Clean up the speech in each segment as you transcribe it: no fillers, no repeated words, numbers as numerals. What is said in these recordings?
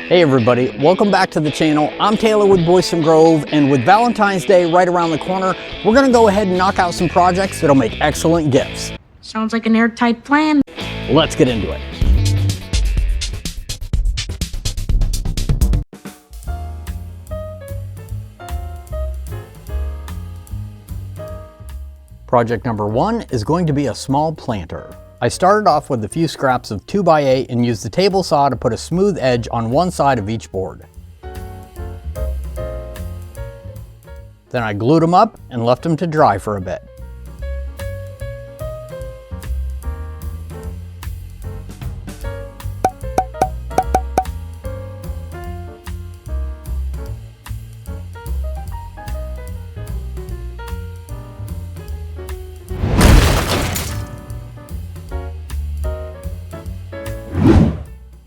Hey everybody, welcome back to the channel. I'm Taylor with Boydston Grove, and with Valentine's Day right around the corner, we're gonna go ahead and knock out some projects that'll make excellent gifts. Sounds like an airtight plan. Let's get into it. Project number one is going to be a small planter. I started off with a few scraps of 2x8 and used the table saw to put a smooth edge on one side of each board. Then I glued them up and left them to dry for a bit.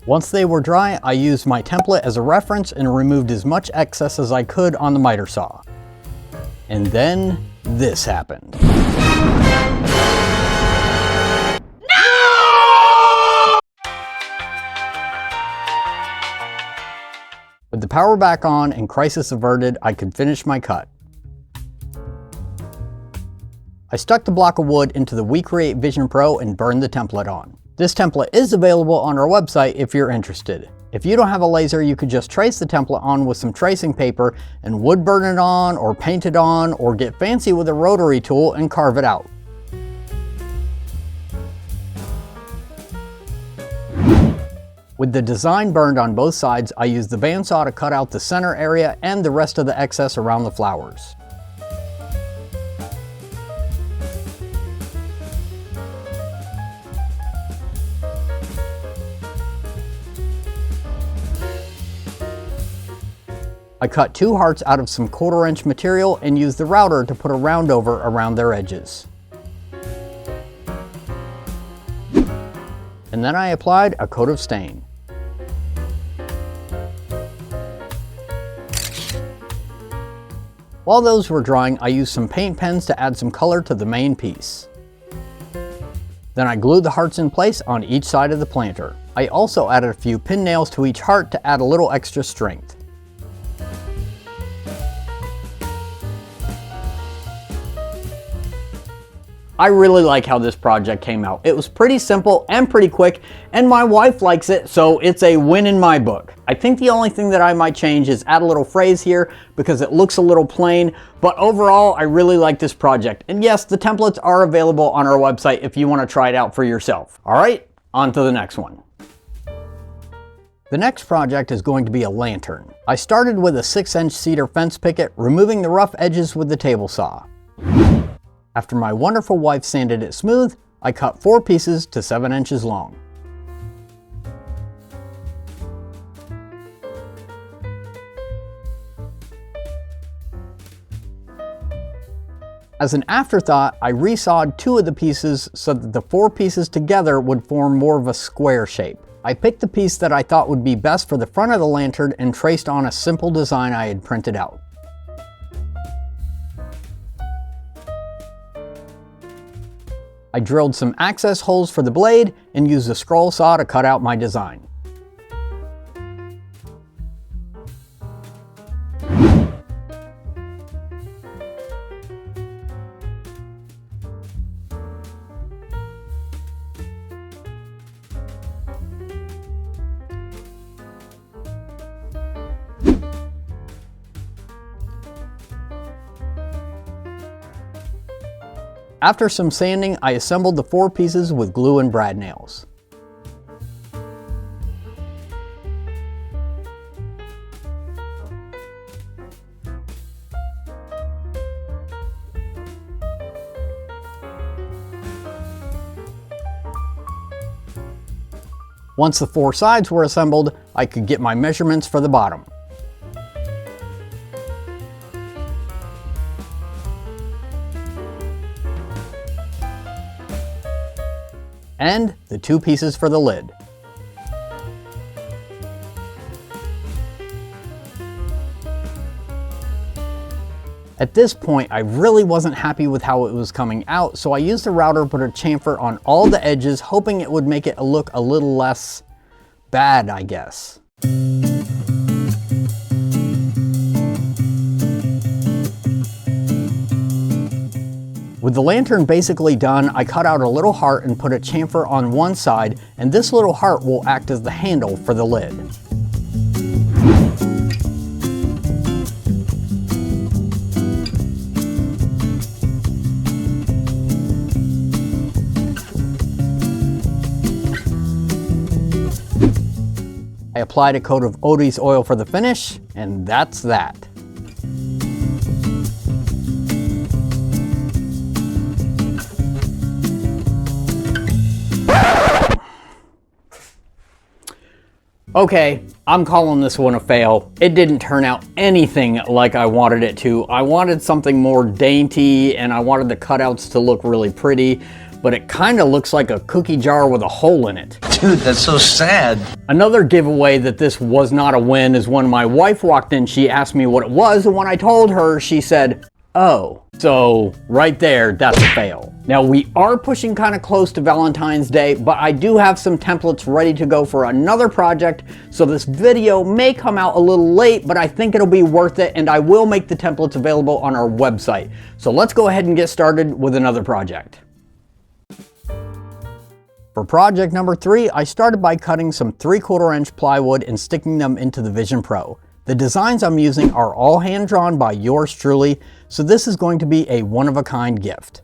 Once they were dry, I used my template as a reference and removed as much excess as I could on the miter saw. And then this happened. No! With the power back on and crisis averted, I could finish my cut. I stuck the block of wood into the WeCreate Vision Pro and burned the template on. This template is available on our website if you're interested. If you don't have a laser, you could just trace the template on with some tracing paper and wood burn it on or paint it on, or get fancy with a rotary tool and carve it out. With the design burned on both sides, I used the bandsaw to cut out the center area and the rest of the excess around the flowers. I cut 2 hearts out of some 1/4 inch material and used the router to put a round over around their edges. And then I applied a coat of stain. While those were drying, I used some paint pens to add some color to the main piece. Then I glued the hearts in place on each side of the planter. I also added a few pin nails to each heart to add a little extra strength. I really like how this project came out. It was pretty simple and pretty quick, and my wife likes it, so it's a win in my book. I think the only thing that I might change is add a little phrase here because it looks a little plain, but overall I really like this project. And yes, the templates are available on our website if you want to try it out for yourself. All right, on to the next one. The next project is going to be a lantern. I started with a 6-inch cedar fence picket, removing the rough edges with the table saw. After my wonderful wife sanded it smooth, I cut 4 pieces to 7 inches long. As an afterthought, I resawed 2 of the pieces so that the 4 pieces together would form more of a square shape. I picked the piece that I thought would be best for the front of the lantern and traced on a simple design I had printed out. I drilled some access holes for the blade and used a scroll saw to cut out my design. After some sanding, I assembled the 4 pieces with glue and brad nails. Once the 4 sides were assembled, I could get my measurements for the bottom. And the 2 pieces for the lid. At this point, I really wasn't happy with how it was coming out, so I used the router to put a chamfer on all the edges, hoping it would make it look a little less bad, I guess. With the lantern basically done, I cut out a little heart and put a chamfer on one side, and this little heart will act as the handle for the lid. I applied a coat of Odie's oil for the finish, and that's that. Okay, I'm calling this one a fail. It didn't turn out anything like I wanted it to. I wanted something more dainty and I wanted the cutouts to look really pretty, but it kind of looks like a cookie jar with a hole in it. Dude, that's so sad. Another giveaway that this was not a win is when my wife walked in, she asked me what it was, and when I told her, she said, "Oh." So right there, that's a fail. Now we are pushing kind of close to Valentine's Day, but I do have some templates ready to go for another project, so this video may come out a little late, but I think it'll be worth it, and I will make the templates available on our website. So let's go ahead and get started with another project. For project number 3, I started by cutting some 3/4 inch plywood and sticking them into the Vision Pro. The designs I'm using are all hand drawn by yours truly, so this is going to be a one-of-a-kind gift.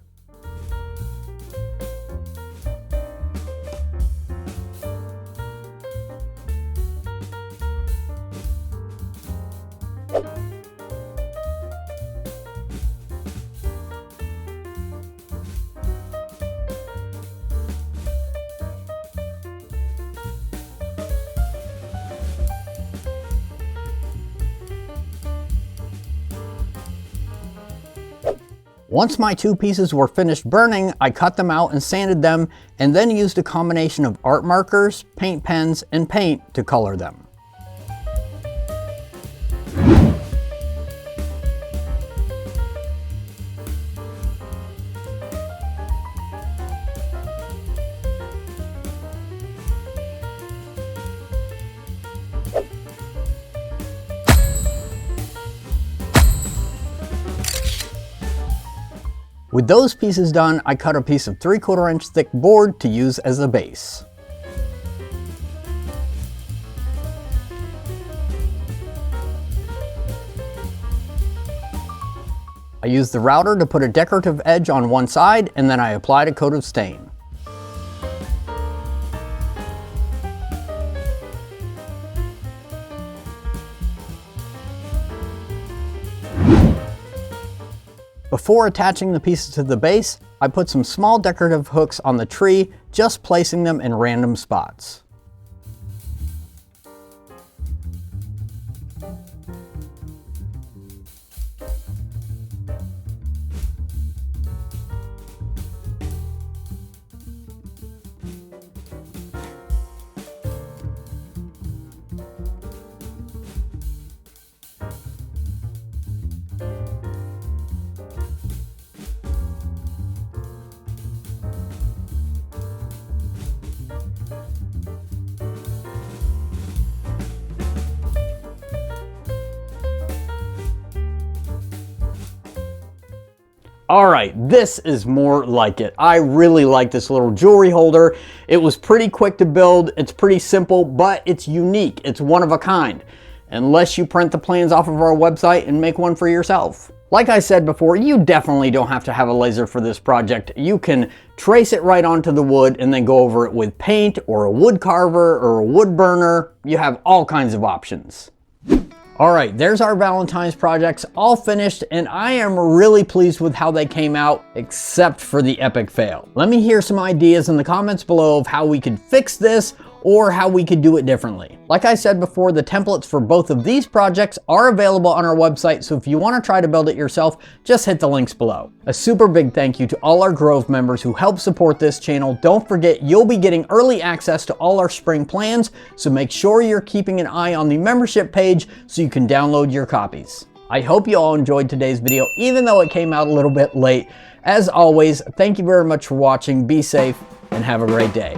Once my 2 pieces were finished burning, I cut them out and sanded them, and then used a combination of art markers, paint pens, and paint to color them. With those pieces done, I cut a piece of 3/4 inch thick board to use as a base. I used the router to put a decorative edge on one side, and then I applied a coat of stain. Before attaching the pieces to the base, I put some small decorative hooks on the tree, just placing them in random spots. All right, this is more like it. I really like this little jewelry holder. It was pretty quick to build. It's pretty simple, but it's unique. It's one of a kind, unless you print the plans off of our website and make one for yourself. Like I said before, you definitely don't have to have a laser for this project. You can trace it right onto the wood and then go over it with paint or a wood carver or a wood burner. You have all kinds of options. All right, there's our Valentine's projects all finished, and I am really pleased with how they came out, except for the epic fail. Let me hear some ideas in the comments below of how we could fix this or how we could do it differently. Like I said before, the templates for both of these projects are available on our website, so if you want to try to build it yourself, just hit the links below. A super big thank you to all our Grove members who help support this channel. Don't forget, you'll be getting early access to all our spring plans, so make sure you're keeping an eye on the membership page so you can download your copies. I hope you all enjoyed today's video, even though it came out a little bit late. As always, thank you very much for watching, be safe, and have a great day.